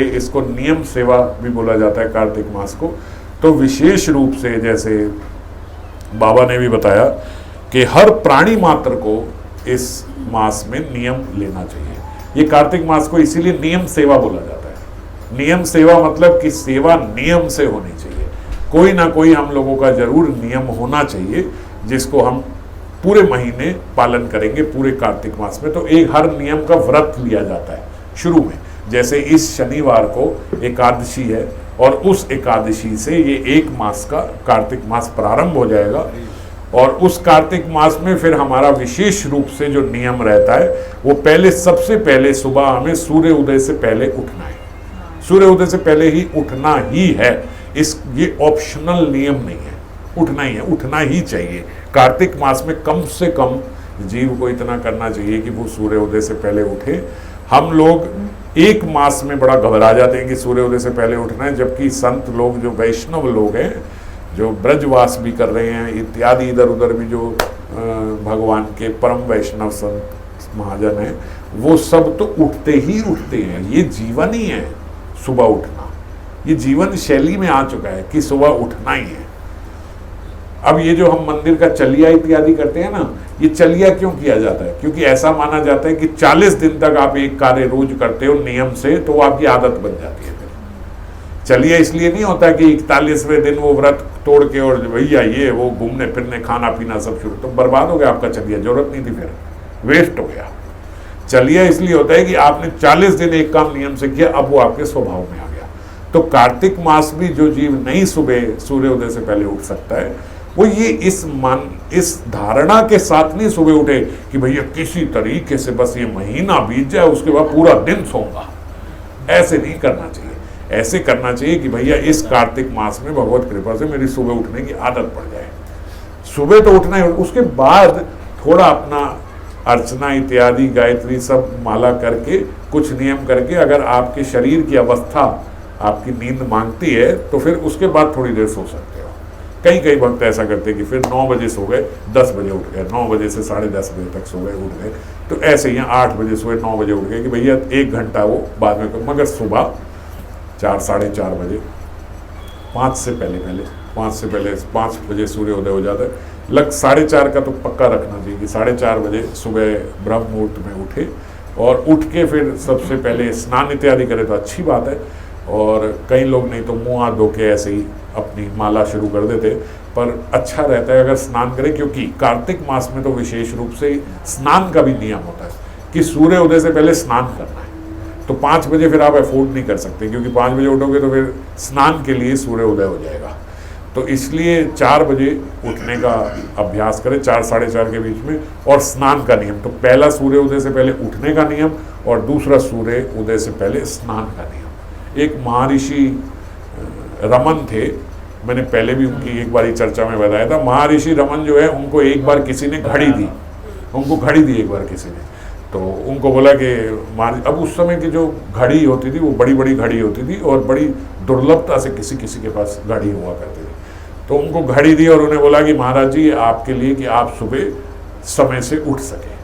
इसको नियम सेवा भी बोला जाता है कार्तिक मास को। तो विशेष रूप से जैसे बाबा ने भी बताया कि हर प्राणी मात्र को इस मास में नियम लेना चाहिए। ये कार्तिक मास को इसीलिए नियम सेवा बोला जाता है। नियम सेवा मतलब कि सेवा नियम से होनी चाहिए, कोई ना कोई हम लोगों का जरूर नियम होना चाहिए जिसको हम पूरे महीने पालन करेंगे पूरे कार्तिक मास में। तो एक हर नियम का व्रत लिया जाता है शुरू में। जैसे इस शनिवार को एकादशी है और उस एकादशी से ये एक मास का कार्तिक मास प्रारंभ हो जाएगा। और उस कार्तिक मास में फिर हमारा विशेष रूप से जो नियम रहता है वो पहले, सबसे पहले सुबह हमें सूर्य उदय से पहले उठना है। सूर्य उदय से पहले ही उठना ही है, ये ऑप्शनल नियम नहीं है, उठना ही है, उठना ही चाहिए। कार्तिक मास में कम से कम जीव को इतना करना चाहिए कि वो सूर्य उदय से पहले उठे। हम लोग एक मास में बड़ा घबरा जाते हैं कि सूर्य उदय से पहले उठना है, जबकि संत लोग, जो वैष्णव लोग हैं, जो ब्रजवास भी कर रहे हैं इत्यादि, इधर उधर भी जो भगवान के परम वैष्णव संत महाजन हैं, वो सब तो उठते ही उठते हैं। ये जीवन ही है सुबह उठना, ये जीवन शैली में आ चुका है कि सुबह उठना ही है। अब ये जो हम मंदिर का चलिया इत्यादि करते हैं ना, ये चलिया क्यों किया जाता है? क्योंकि ऐसा माना जाता है कि 40 दिन तक आप एक कार्य रोज करते हो नियम से, तो वो आपकी आदत बन जाती है। चलिए इसलिए नहीं होता कि 41वें दिन वो व्रत तोड़ के और भैया ये वो घूमने फिरने खाना पीना सब शुरू, तो बर्बाद हो गया आपका चलिया, जरूरत नहीं थी, फिर वेस्ट हो गया। चलिए इसलिए होता है कि आपने 40 दिन एक काम नियम से किया, अब वो आपके स्वभाव में आ गया। तो कार्तिक मास भी जो जीव नहीं सुबह सूर्योदय से पहले उठ सकता है, वो ये इस धारणा के साथ नहीं सुबह उठे कि भैया किसी तरीके से बस ये महीना बीत जाए उसके बाद पूरा दिन सोऊंगा। ऐसे नहीं करना चाहिए। ऐसे करना चाहिए कि भैया इस कार्तिक मास में भगवत कृपा से मेरी सुबह उठने की आदत पड़ जाए। सुबह तो उठना है, उसके बाद थोड़ा अपना अर्चना इत्यादि गायत्री सब माला करके कुछ नियम करके, अगर आपके शरीर की अवस्था आपकी नींद मांगती है तो फिर उसके बाद थोड़ी देर सो सकते हो। कई भक्त ऐसा करते हैं कि फिर 9 बजे सो गए, 10 बजे उठ गए, 9 बजे से 10:30 बजे तक सो गए, उठ गए। तो ऐसे ही 8 बजे सोए, 9 बजे उठ गए कि भैया 1 घंटा वो बाद में, मगर सुबह 4 साढ़े 4 बजे 5 से पहले 5 बजे सूर्योदय हो जाता है। 4:30 का तो पक्का रखना चाहिए कि 4:30 बजे सुबह ब्रह्म मुहूर्त में उठे और उठ के फिर सबसे पहले स्नान इत्यादि करे तो अच्छी बात है। और कई लोग नहीं तो मुँह हाथ धो के ऐसे ही अपनी माला शुरू कर देते, पर अच्छा रहता है अगर स्नान करें, क्योंकि कार्तिक मास में तो विशेष रूप से स्नान का भी नियम होता है कि सूर्य उदय से पहले स्नान करना है। तो 5 बजे फिर आप अफोर्ड नहीं कर सकते, क्योंकि 5 बजे उठोगे तो फिर स्नान के लिए सूर्य उदय हो जाएगा। तो इसलिए 4 बजे उठने का अभ्यास करें, 4 साढ़े 4 के बीच में। और स्नान का नियम, तो पहला सूर्य उदय से पहले उठने का नियम और दूसरा सूर्य उदय से पहले स्नान का नियम। एक महर्षि रमन थे, मैंने पहले भी उनकी एक बारी चर्चा में बताया था। महर्षि रमन जो है, उनको एक बार किसी ने घड़ी दी, एक बार किसी ने। तो उनको बोला कि अब उस समय की जो घड़ी होती थी वो बड़ी बड़ी घड़ी होती थी और बड़ी दुर्लभता से किसी किसी के पास घड़ी हुआ करती थी। तो उनको घड़ी दी और उन्हें बोला कि महाराज जी आपके लिए कि आप सुबह समय से उठ सके।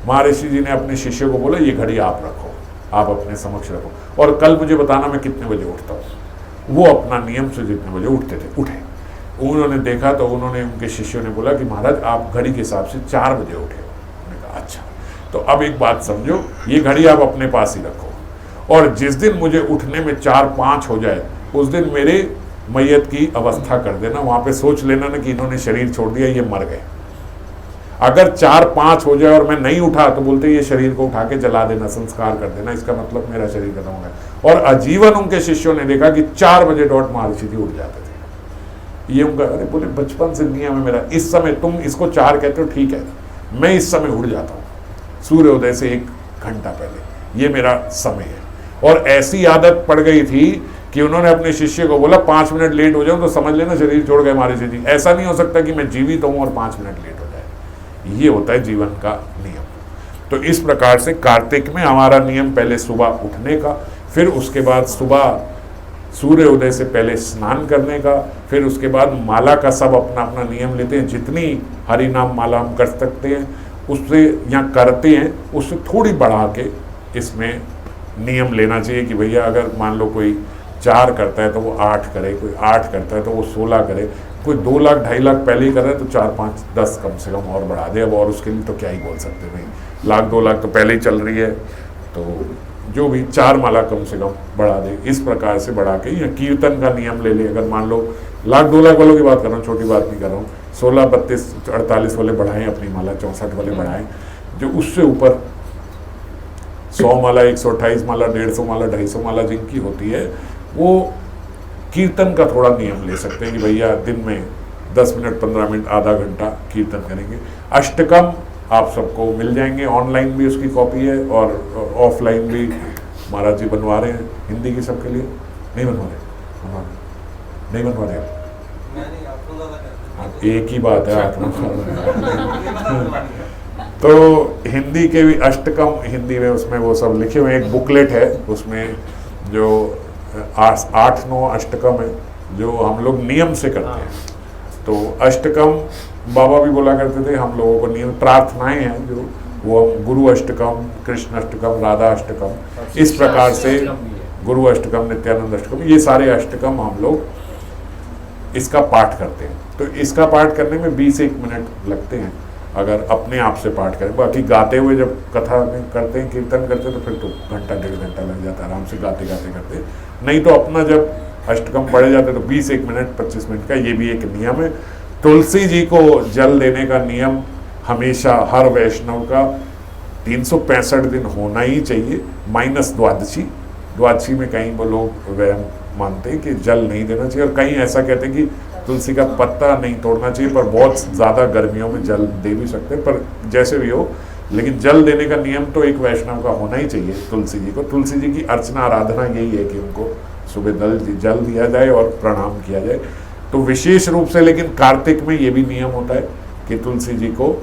महर्षि जी ने अपने शिष्य को बोला ये घड़ी आप रखो, आप अपने समक्ष रखो और कल मुझे बताना मैं कितने बजे उठता हूँ। वो अपना नियम से जितने बजे उठते थे उठे। उन्होंने देखा तो उन्होंने, उनके शिष्यों ने बोला कि महाराज आप घड़ी के हिसाब से 4 बजे उठे। उन्होंने कहा अच्छा, तो अब एक बात समझो, ये घड़ी आप अपने पास ही रखो और जिस दिन मुझे उठने में 4-5 हो जाए उस दिन मेरे मैयत की अवस्था कर देना। वहाँ पे सोच लेना ना कि इन्होंने शरीर छोड़ दिया, ये मर गए। अगर 4-5 हो जाए और मैं नहीं उठा तो बोलते ये शरीर को उठा के जला देना, संस्कार कर देना, इसका मतलब मेरा शरीर खत्म हो गया। और आजीवन उनके शिष्यों ने देखा कि 4 बजे डॉट महर्षि जी उठ जाते थे। ये उनका, अरे बोले बचपन से नियम है मेरा, इस समय तुम इसको 4 कहते हो ठीक है, मैं इस समय उठ जाता हूँ सूर्योदय से 1 घंटा पहले, ये मेरा समय है। और ऐसी आदत पड़ गई थी कि उन्होंने अपने शिष्य को बोला 5 मिनट लेट हो जाऊं तो समझ लेना शरीर छोड़ गए महर्षि जी। ऐसा नहीं हो सकता कि मैं जीवित हूं और 5 मिनट लेट हो जाए। ये होता है जीवन का नियम। तो इस प्रकार से कार्तिक में हमारा नियम पहले सुबह उठने का, फिर उसके बाद सुबह सूर्य उदय से पहले स्नान करने का, फिर उसके बाद माला का सब अपना अपना नियम लेते हैं। जितनी हरि नाम माला हम कर सकते हैं उससे या करते हैं उससे थोड़ी बढ़ा के इसमें नियम लेना चाहिए कि भैया अगर मान लो कोई 4 करता है तो वो 8 करे, कोई 8 करता है तो वो 16 करे, कोई 2 लाख 2.5 लाख पहले ही कर रहा है तो 4 5 10 कम से कम और बढ़ा दे। अब और उसके लिए तो क्या ही बोल सकते भाई, लाख 2 लाख तो पहले ही चल रही है, तो जो भी 4 माला कम से कम बढ़ा दे। इस प्रकार से बढ़ा के, या कीर्तन का नियम ले ले, अगर मान लो लाख 2 लाख वालों की बात कर रहा हूँ, छोटी बात नहीं कर रहा हूँ, 16 32 48 वाले बढ़ाएं अपनी माला, 64 वाले बढ़ाएं। जो उससे ऊपर 100 माला 128 माला 150 माला 250 माला जिनकी होती है, वो कीर्तन का थोड़ा नियम ले सकते हैं कि भैया दिन में 10 मिनट 15 मिनट आधा घंटा कीर्तन करेंगे। अष्टकम आप सबको मिल जाएंगे, ऑनलाइन भी उसकी कॉपी है और ऑफलाइन भी महाराज जी बनवा रहे हैं हिंदी की सबके लिए। नहीं बनवा रहे, नहीं बनवा रहे, एक ही बात है आत्मा। तो हिंदी के भी अष्टकम हिंदी में, उसमें वो सब लिखे हुए, एक बुकलेट है उसमें जो 8-9 अष्टकम है जो हम लोग नियम से करते हैं। तो अष्टकम बाबा भी बोला करते थे, हम लोगों को नियम प्रार्थनाएं हैं जो वो हम गुरु अष्टकम, कृष्ण अष्टकम, राधा अष्टकम, इस प्रकार से गुरु अष्टकम, नित्यानंद अष्टकम, ये सारे अष्टकम हम लोग इसका पाठ करते हैं। तो इसका पाठ करने में 20-1 मिनट लगते हैं अगर अपने आप से पाठ करें। बाकी गाते हुए जब कथा में करते हैं, कीर्तन करते हैं, तो फिर तो घंटा 1.5 घंटा लग जाता है आराम से गाते गाते करते। नहीं तो अपना जब अष्टकम पढ़े जाते तो 20-1 मिनट 25 मिनट का, ये भी एक नियम है। तुलसी जी को जल देने का नियम हमेशा हर वैष्णव का 365 दिन होना ही चाहिए, माइनस द्वादशी। द्वादशी में कहीं वो लोग वह मानते हैं कि जल नहीं देना चाहिए, और कहीं ऐसा कहते हैं कि तुलसी का पत्ता नहीं तोड़ना चाहिए, पर बहुत ज़्यादा गर्मियों में जल दे भी सकते हैं। पर जैसे भी हो, लेकिन जल देने का नियम तो एक वैष्णव का होना ही चाहिए तुलसी जी को। तुलसी जी की अर्चना आराधना यही है कि उनको सुबह जल दिया जाए और प्रणाम किया जाए। तो विशेष रूप से लेकिन कार्तिक में ये भी नियम होता है कि तुलसी जी को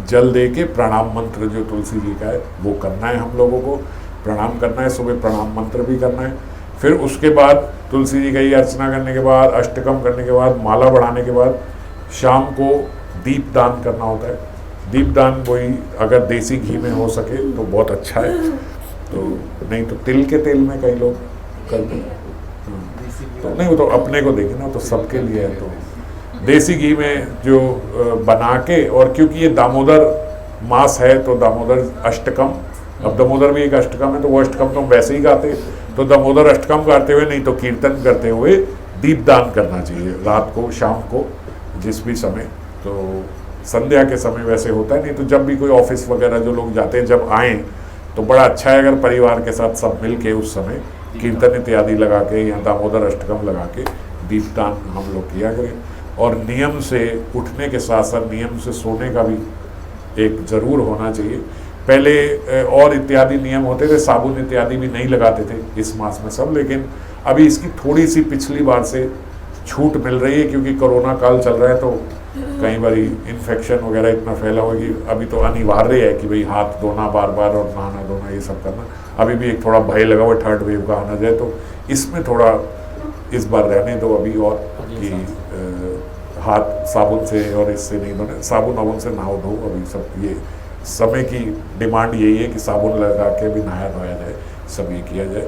जल दे के प्रणाम मंत्र जो तुलसी जी का है वो करना है, हम लोगों को प्रणाम करना है, सुबह प्रणाम मंत्र भी करना है। फिर उसके बाद तुलसी जी का ही अर्चना करने के बाद, अष्टकम करने के बाद, माला बढ़ाने के बाद शाम को दीप दान करना होता है। दीप दान वही अगर देसी घी में हो सके तो बहुत अच्छा है, तो नहीं तो तिल के तेल में कई लोग करते हैं। तो नहीं, वो तो अपने को देखे ना, तो सबके लिए है। तो देसी घी में जो बना के, और क्योंकि ये दामोदर मास है तो दामोदर अष्टकम, अब दामोदर भी एक अष्टकम है, तो वो अष्टकम तो वैसे ही गाते, तो दामोदर अष्टकम गाते हुए नहीं तो कीर्तन करते हुए दीपदान करना चाहिए रात को, शाम को, जिस भी समय। तो संध्या के समय वैसे होता है, नहीं तो जब भी कोई ऑफिस वगैरह जो लोग जाते हैं जब आएँ तो बड़ा अच्छा है अगर परिवार के साथ सब मिल के उस समय कीर्तन इत्यादि लगा के या दामोदर अष्टकम लगा के दीपदान हम लोग किया करें। और नियम से उठने के साथ साथ नियम से सोने का भी एक ज़रूर होना चाहिए। पहले और इत्यादि नियम होते थे, साबुन इत्यादि भी नहीं लगाते थे इस मास में सब, लेकिन अभी इसकी थोड़ी सी पिछली बार से छूट मिल रही है क्योंकि कोरोना काल चल रहा है, तो कई बार इन्फेक्शन वगैरह इतना फैला हुआ कि अभी तो अनिवार्य है कि भाई हाथ धोना बार बार और नहाना धोना ये सब करना। अभी भी एक थोड़ा भय लगा हुआ थर्ड वेव का आना जाए, तो इसमें थोड़ा इस बार रहने दो अभी, और कि हाथ साबुन से और इससे नहीं धोने, साबुन वाबुन से नहाओ धो। अभी सब ये समय की डिमांड यही है कि साबुन लगा के भी नहाया धोया जाए, सब ये किया जाए,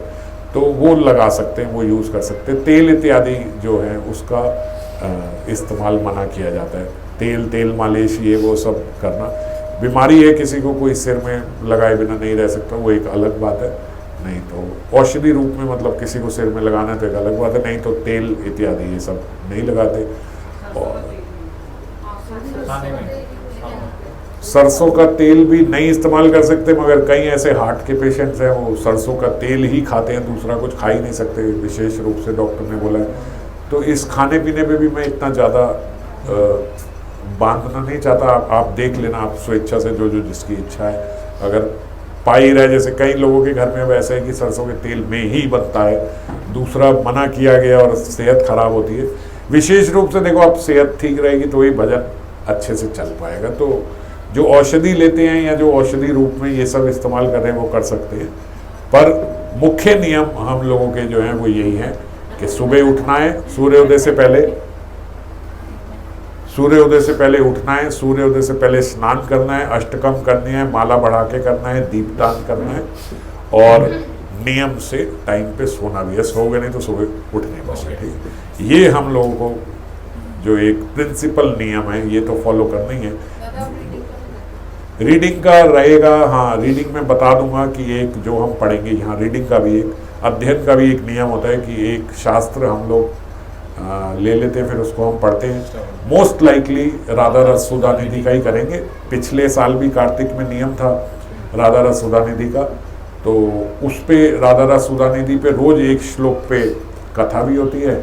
तो वो लगा सकते हैं, वो यूज़ कर सकते हैं। तेल इत्यादि जो है उसका इस्तेमाल मना किया जाता है। तेल मालिश ये वो सब करना, बीमारी है किसी को कोई सिर में लगाए बिना नहीं रह सकता, वो एक अलग बात है। नहीं तो औषधि रूप में मतलब किसी को सिर में लगाना तो एक अलग बात है, नहीं तो तेल इत्यादि ये सब नहीं लगाते। और सरसों का तेल भी नहीं इस्तेमाल कर सकते, मगर कई ऐसे हार्ट के पेशेंट्स हैं वो सरसों का तेल ही खाते हैं, दूसरा कुछ खा ही नहीं सकते, विशेष रूप से डॉक्टर ने बोला है। तो इस खाने पीने पे भी मैं इतना ज़्यादा बांधना नहीं चाहता। आप देख लेना, आप स्वेच्छा से जो जिसकी इच्छा है अगर पा ही रहे। जैसे कई लोगों के घर में वैसे है कि सरसों के तेल में ही बनता है, दूसरा मना किया गया और सेहत खराब होती है। विशेष रूप से देखो, आप सेहत ठीक रहेगी तो ही भजन अच्छे से चल पाएगा। तो जो औषधि लेते हैं या जो औषधि रूप में ये सब इस्तेमाल कर रहे हैं वो कर सकते हैं, पर मुख्य नियम हम लोगों के जो हैं वो यही है कि सुबह उठना है, सूर्योदय से पहले उठना है, सूर्योदय से पहले स्नान करना है, अष्टकम करनी है, माला बढ़ा के करना है, दीपदान करना है, और नियम से टाइम पे सोना भी है, सोओगे नहीं तो सुबह उठ नहीं पाओगे। ठीक, ये हम लोगों को जो एक प्रिंसिपल नियम है ये तो फॉलो करना ही है। रीडिंग का रहेगा, हाँ रीडिंग में बता दूंगा कि एक जो हम पढ़ेंगे यहाँ रीडिंग का भी एक अध्ययन का भी एक नियम होता है कि एक शास्त्र हम लोग ले लेते हैं, फिर उसको हम पढ़ते हैं। मोस्ट लाइकली राधा रस सुधा निधि का ही करेंगे। पिछले साल भी कार्तिक में नियम था राधा रस सुधा निधि का, तो उस पे राधा रस सुधा निधि पे रोज एक श्लोक पे कथा भी होती है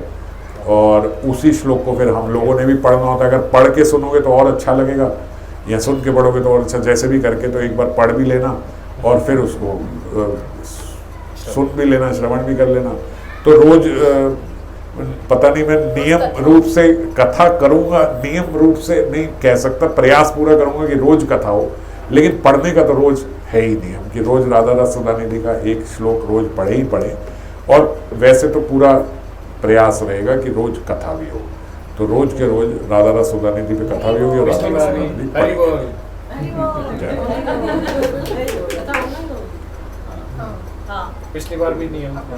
और उसी श्लोक को फिर हम लोगों ने भी पढ़ना होता है। अगर पढ़ के सुनोगे तो और अच्छा लगेगा, या सुन के पढ़ोगे तो और अच्छा, जैसे भी करके तो एक बार पढ़ भी लेना और फिर उसको सुन भी लेना, श्रवण भी कर लेना। तो रोज पता नहीं, मैं नियम रूप से कथा करूंगा, नियम रूप से नहीं कह सकता, प्रयास पूरा करूंगा कि रोज कथा हो, लेकिन पढ़ने का तो रोज है ही नियम कि रोज राधा रस सुधा निधि का एक श्लोक रोज पढ़े ही पढ़े। और वैसे तो पूरा प्रयास रहेगा कि रोज कथा भी हो, तो रोज के रोज राधा रस सुधा निधि पे कथा भी होगी और राधा रस सुधा निधि पिछली बार भी नियम था।